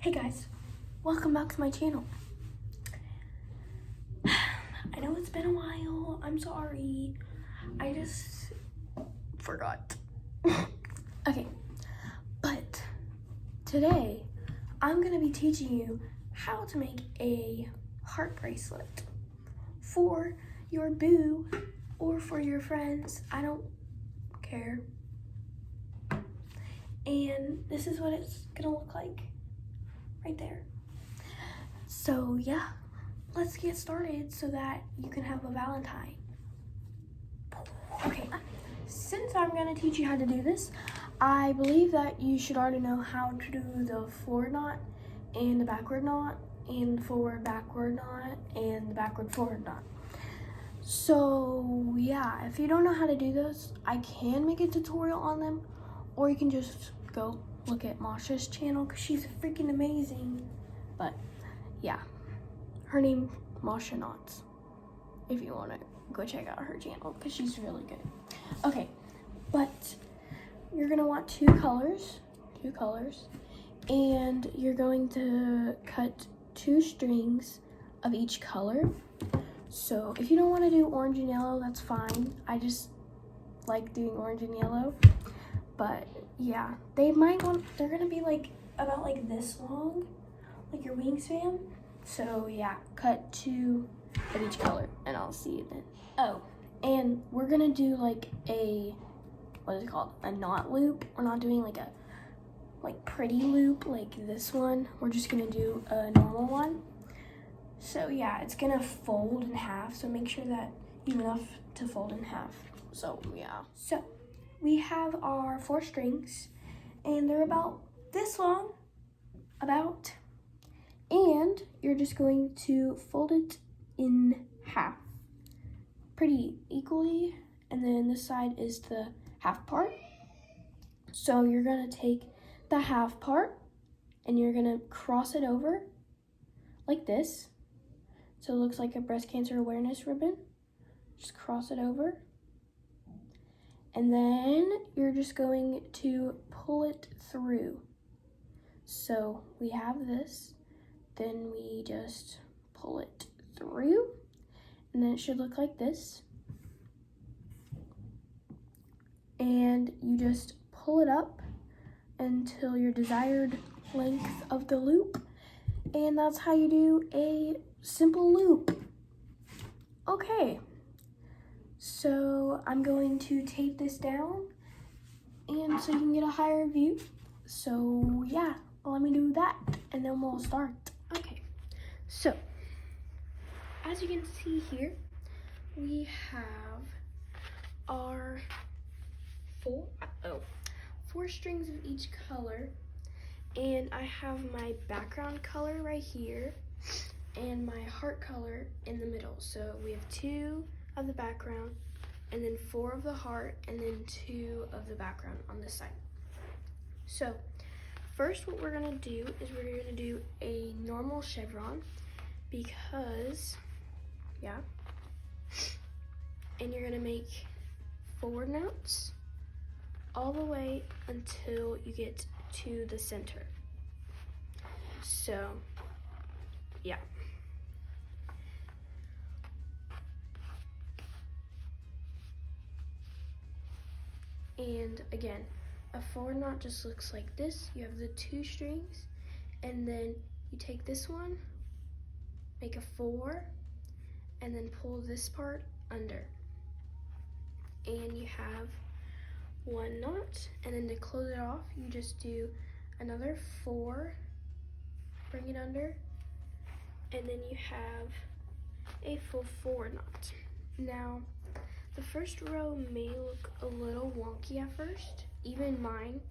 Hey guys, welcome back to my channel. I know it's been a while, I'm sorry. I just forgot. Okay, but today I'm gonna be teaching you how to make a heart bracelet for your boo or for your friends. I don't care. And this is what it's gonna look like right there. So yeah, let's get started so that you can have a Valentine. Okay, since I'm gonna teach you how to do this, I believe that you should already know how to do the forward knot and the backward knot and the forward backward knot and the backward forward knot. So yeah, if you don't know how to do those, I can make a tutorial on them, or you can just go look at Masha's channel because she's freaking amazing. But yeah, her name Masha Knots, if you want to go check out her channel because she's really good. Okay, but you're gonna want two colors, and you're going to cut 2 strings of each color. So if you don't want to do orange and yellow, that's fine. I just like doing orange and yellow. But yeah, they're gonna be about this long, like your wingspan. So yeah, cut 2 of each color and I'll see you then. Oh, and we're gonna do a, what is it called? A knot loop. We're not doing a pretty loop like this one. We're just gonna do a normal one. So yeah, it's gonna fold in half. So make sure that you have enough to fold in half. So yeah. So we have our 4 strings and they're about this long, and you're just going to fold it in half pretty equally, and then this side is the half part. So you're gonna take the half part and you're gonna cross it over like this, so it looks like a breast cancer awareness ribbon. Just cross it over, and then you're just going to pull it through. So we have this, then we just pull it through, and then it should look like this. And you just pull it up until your desired length of the loop, and that's how you do a simple loop. Okay, so I'm going to tape this down and so you can get a higher view. So yeah, let me do that and then we'll start. Okay, so as you can see here, we have our 4 strings of each color, and I have my background color right here and my heart color in the middle. So we have 2 of the background and then 4 of the heart and then 2 of the background on this side. So first what we're gonna do is we're gonna do a normal chevron because, yeah, and you're gonna make forward knots all the way until you get to the center. So yeah. And again, a forward knot just looks like this. You have the 2 strings, and then you take this one, make a 4, and then pull this part under. And you have 1 knot, and then to close it off, you just do another 4, bring it under, and then you have a full forward knot. Now, the first row may look a little wonky at first. Even mine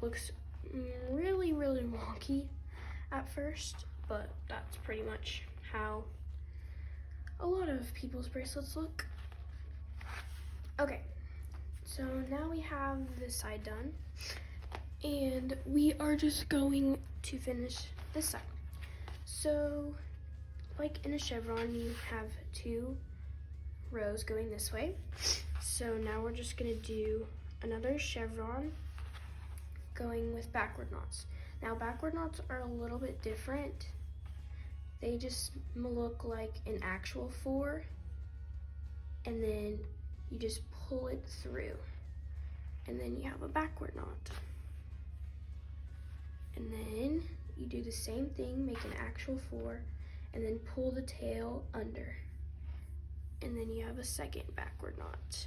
looks really wonky at first, but that's pretty much how a lot of people's bracelets look. Okay, so now we have this side done, and we are just going to finish this side. So like in a chevron, you have 2 rows going this way. So now we're just gonna do another chevron going with backward knots. Now backward knots are a little bit different. They just look like an actual 4, and then you just pull it through, and then you have a backward knot. And then you do the same thing, make an actual 4, and then pull the tail under. And then you have a second backward knot.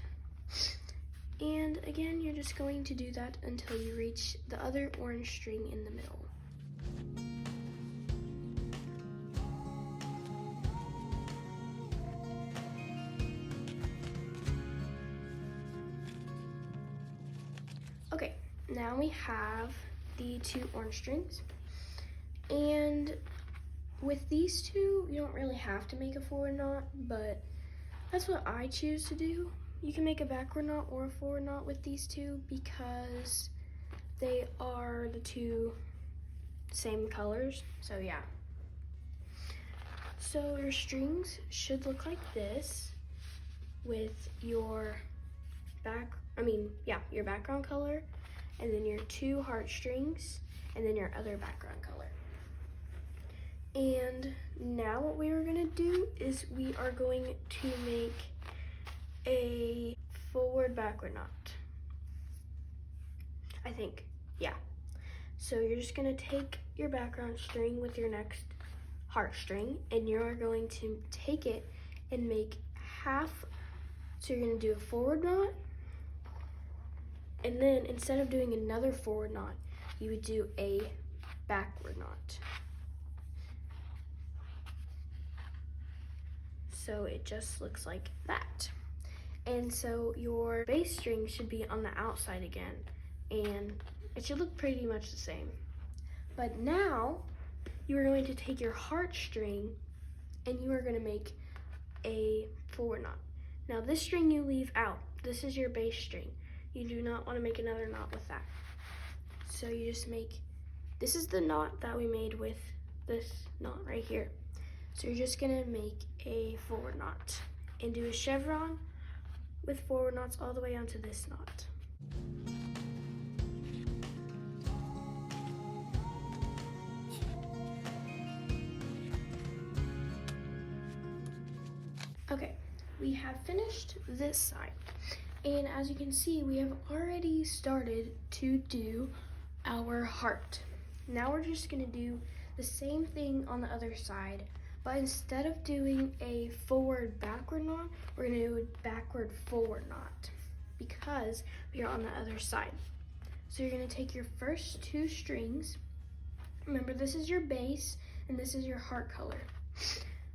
And again, you're just going to do that until you reach the other orange string in the middle. Okay, now we have the 2 orange strings. And with these 2, you don't really have to make a forward knot, but that's what I choose to do. You can make a backward knot or a forward knot with these 2 because they are the 2 same colors, so yeah. So your strings should look like this with your your background color, and then your 2 heartstrings, and then your other background color. And now what we are gonna do is we are going to make a forward backward knot. I think, yeah. So you're just gonna take your background string with your next heartstring, and you're going to take it and make half. So you're gonna do a forward knot, and then instead of doing another forward knot, you would do a backward knot. So it just looks like that. And so your bass string should be on the outside again, and it should look pretty much the same. But now you are going to take your heartstring and you are going to make a forward knot. Now this string you leave out. This is your bass string. You do not want to make another knot with that. So you just make, this is the knot that we made with this knot right here. So you're just gonna make a forward knot and do a chevron with forward knots all the way onto this knot. Okay, we have finished this side. And as you can see, we have already started to do our heart. Now we're just gonna do the same thing on the other side, but instead of doing a forward backward knot, we're gonna do a backward forward knot because we are on the other side. So you're gonna take your first 2 strings. Remember, this is your bass and this is your heart color.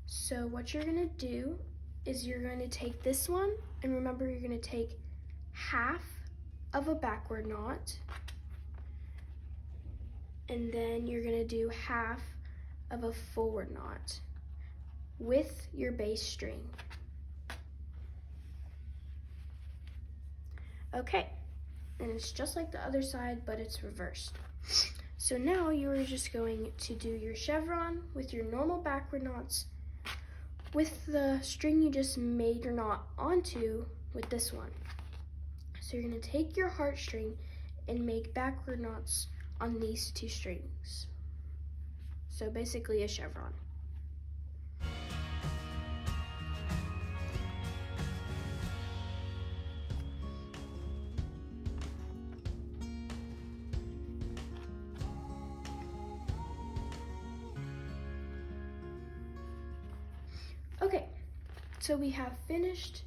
So what you're gonna do is you're going to take this one, and remember you're going to take half of a backward knot, and then you're going to do half of a forward knot with your bass string. Okay, and it's just like the other side, but it's reversed. So now you are just going to do your chevron with your normal backward knots with the string you just made your knot onto with this one. So you're gonna take your heartstring and make backward knots on these 2 strings. So basically a chevron. Okay, so we have finished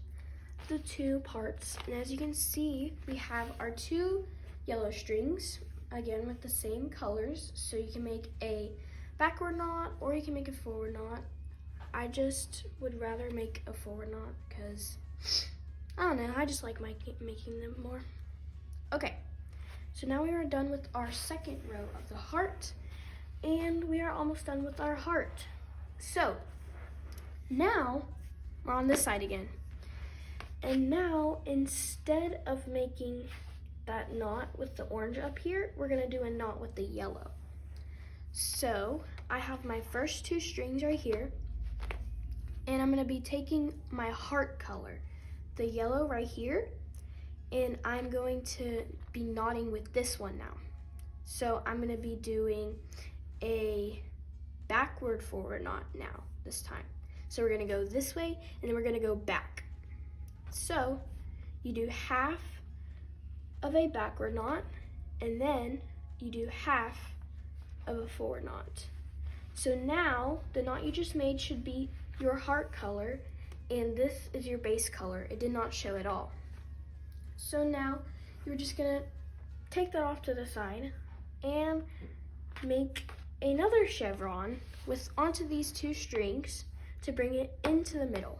the 2 parts, and as you can see, we have our 2 yellow strings, again with the same colors, so you can make a backward knot or you can make a forward knot. I just would rather make a forward knot because, I don't know, I just like making them more. Okay, so now we are done with our second row of the heart, and we are almost done with our heart. So now we're on this side again. And now instead of making that knot with the orange up here, we're gonna do a knot with the yellow. So I have my first 2 strings right here, and I'm gonna be taking my heart color, the yellow right here, and I'm going to be knotting with this one now. So I'm gonna be doing a backward forward knot now, this time. So we're gonna go this way and then we're gonna go back. So you do half of a backward knot and then you do half of a forward knot. So now the knot you just made should be your heart color and this is your base color. It did not show at all. So now you're just gonna take that off to the side and make another chevron with onto these two strings to bring it into the middle.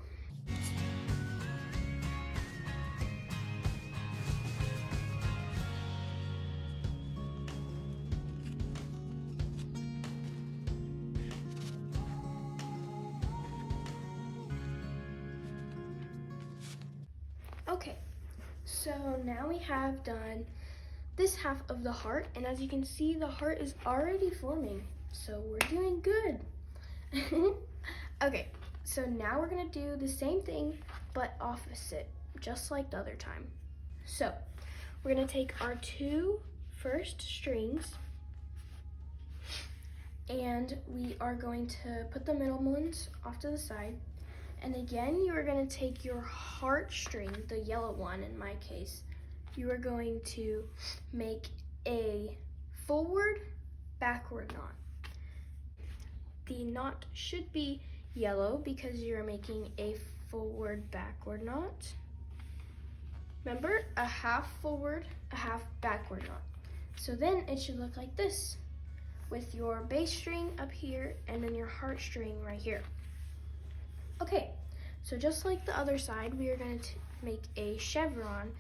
Okay, so now we have done this half of the heart, and as you can see, the heart is already forming, so we're doing good. Okay, so now we're gonna do the same thing, but opposite, just like the other time. So we're gonna take our two first strings, and we are going to put the middle ones off to the side. And again, you are going to take your heart string, the yellow one in my case, you are going to make a forward backward knot. The knot should be yellow because you're making a forward backward knot. Remember, a half forward, a half backward knot. So then it should look like this with your base string up here and then your heart string right here. Okay, so just like the other side, we are going to make a chevron,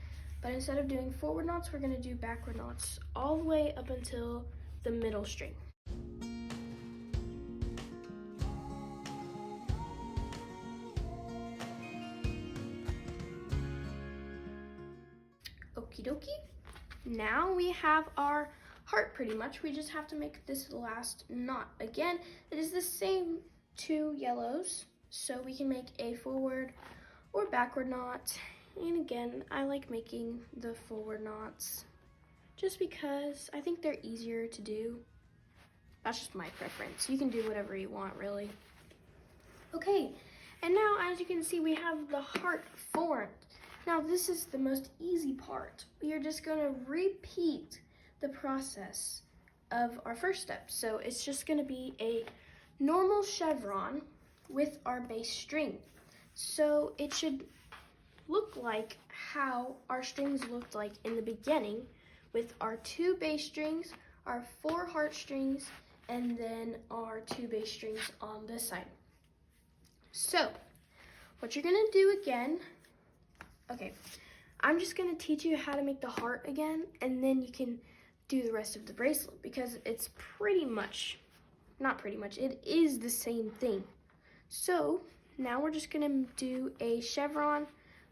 but instead of doing forward knots, we're going to do backward knots all the way up until the middle string. Okie dokie. Now we have our heart pretty much. We just have to make this last knot. Again, it is the same two yellows. So we can make a forward or backward knot. And again, I like making the forward knots just because I think they're easier to do. That's just my preference. You can do whatever you want, really. Okay, and now as you can see, we have the heart formed. Now this is the most easy part. We are just gonna repeat the process of our first step. So it's just gonna be a normal chevron with our base string. So it should look like how our strings looked like in the beginning with our two base strings, our four heart strings, and then our two base strings on this side. So what you're gonna do again, okay, I'm just gonna teach you how to make the heart again, and then you can do the rest of the bracelet because it's pretty much, not pretty much, it is the same thing. So now we're just gonna do a chevron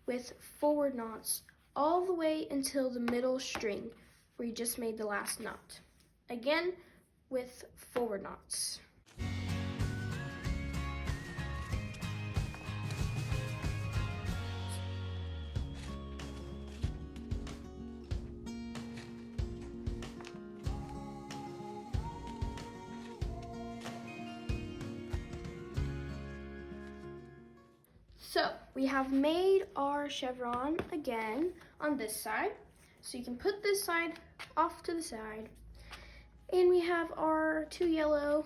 with forward knots all the way until the middle string where you just made the last knot. Again, with forward knots. So we have made our chevron again on this side. So you can put this side off to the side. And we have our two yellow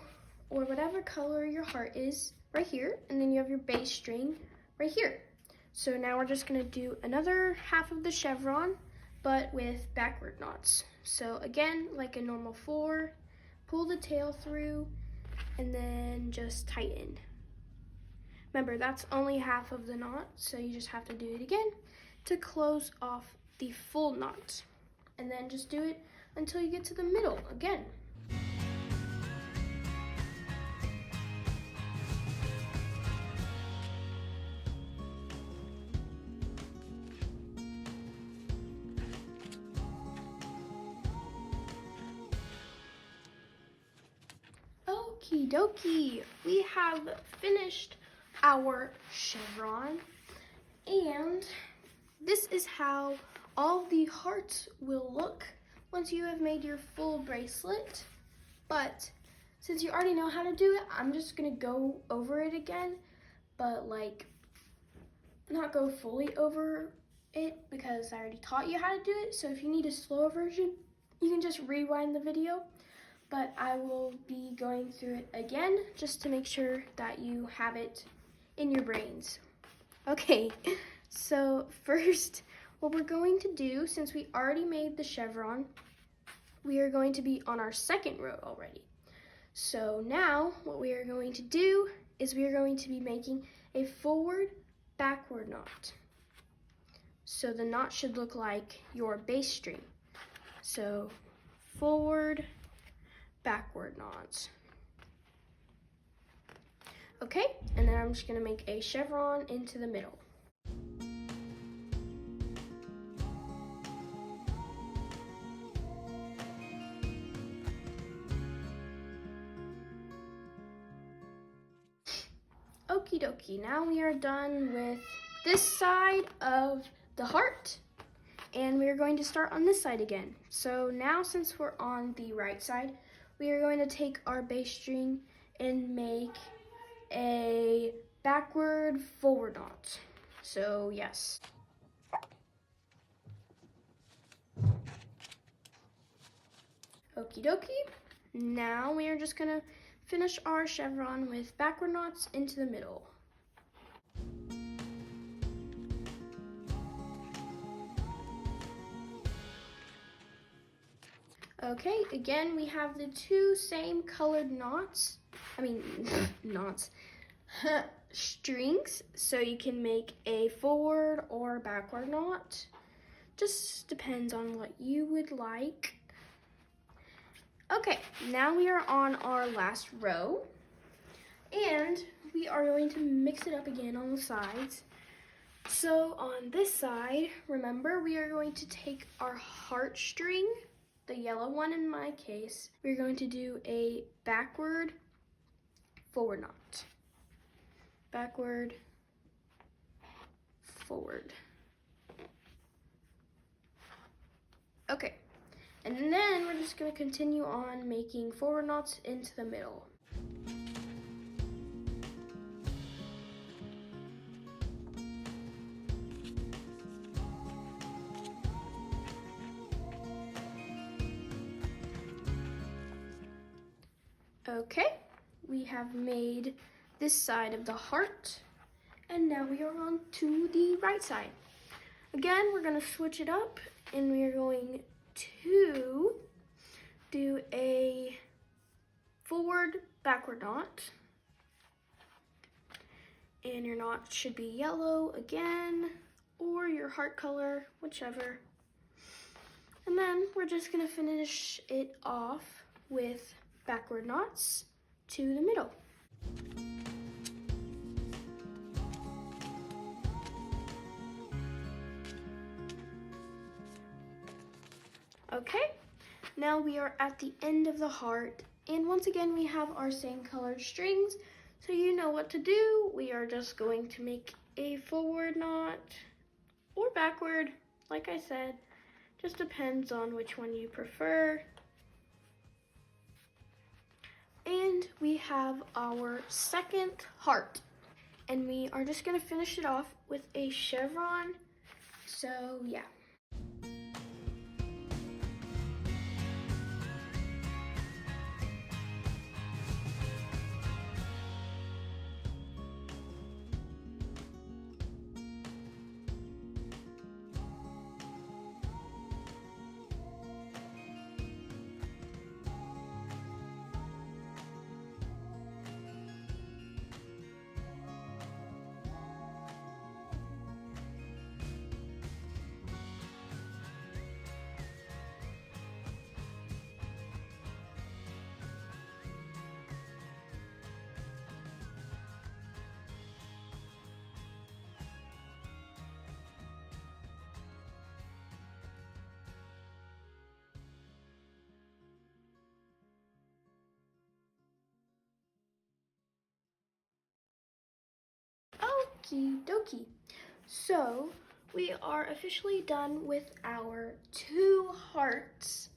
or whatever color your heart is right here. And then you have your base string right here. So now we're just gonna do another half of the chevron, but with backward knots. So again, like a normal four, pull the tail through and then just tighten. Remember, that's only half of the knot, so you just have to do it again to close off the full knot. And then just do it until you get to the middle again. Okie dokie, we have finished our chevron, and this is how all the hearts will look once you have made your full bracelet. But since you already know how to do it, I'm just gonna go over it again, but like not go fully over it because I already taught you how to do it. So if you need a slower version, you can just rewind the video, but I will be going through it again just to make sure that you have it in your brains. Okay, so first, what we're going to do, since we already made the chevron, we are going to be on our second row already. So now what we are going to do is we are going to be making a forward backward knot. So the knot should look like your bass string. So forward, backward knots. Okay, and then I'm just gonna make a chevron into the middle. Okie dokie, now we are done with this side of the heart, and we are going to start on this side again. So now, since we're on the right side, we are going to take our bass string and make a backward forward knot. So yes. Okie dokie. Now we are just gonna finish our chevron with backward knots into the middle. Okay, again, we have the two same colored knots. Strings, so you can make a forward or backward knot. Just depends on what you would like. Okay, now we are on our last row, and we are going to mix it up again on the sides. So on this side, remember, we are going to take our heart string, the yellow one in my case. We're going to do a backward forward knot. Backward, forward. Okay, and then we're just gonna continue on making forward knots into the middle. Okay, we have made this side of the heart, and now we are on to the right side. Again, we're gonna switch it up, and we are going to do a forward backward knot. And your knot should be yellow again, or your heart color, whichever. And then we're just gonna finish it off with backward knots to the middle. Okay, now we are at the end of the heart, and once again we have our same colored strings, so you know what to do. We are just going to make a forward knot or backward, like I said, just depends on which one you prefer. And we have our second heart, and we are just gonna finish it off with a chevron. So yeah. Okie dokie. So we are officially done with our two hearts.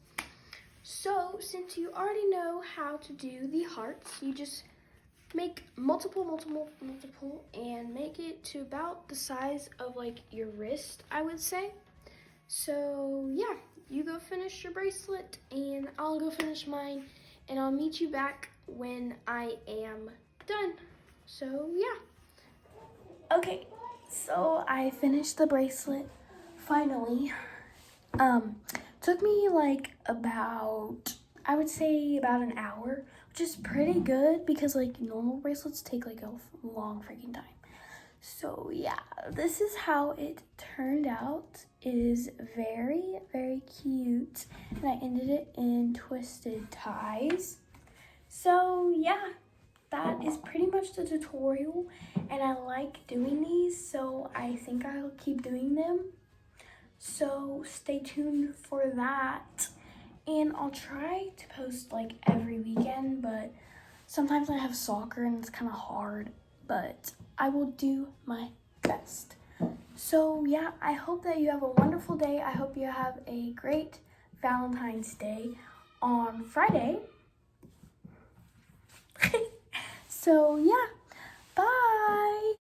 So since you already know how to do the hearts, you just make multiple, and make it to about the size of like your wrist, I would say. So yeah, you go finish your bracelet and I'll go finish mine, and I'll meet you back when I am done. So yeah. Okay, so I finished the bracelet finally. Took me like about, I would say about an hour, which is pretty good because like normal bracelets take like a long freaking time. So yeah, this is how it turned out. It is very, very cute, and I ended it in twisted ties. So yeah, that is pretty much the tutorial, and I like doing these, so I think I'll keep doing them. So stay tuned for that, and I'll try to post like every weekend, but sometimes I have soccer and it's kind of hard, but I will do my best. So yeah, I hope that you have a wonderful day. I hope you have a great Valentine's Day on Friday. So yeah.